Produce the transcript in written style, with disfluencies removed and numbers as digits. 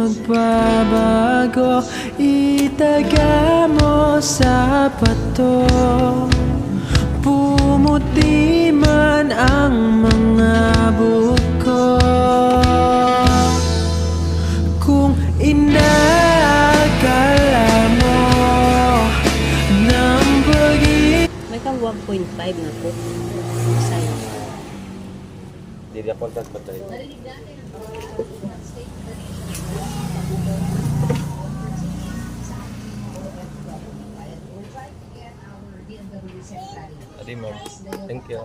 magbabago. Itaga mo sa bato, pumuti man ang mga buko. Kung inakala mo ng pag-ibig, May ka 1.5 na po. Sa'yo. Hindi na contact pa tayo. Adi ma'am. Thank you.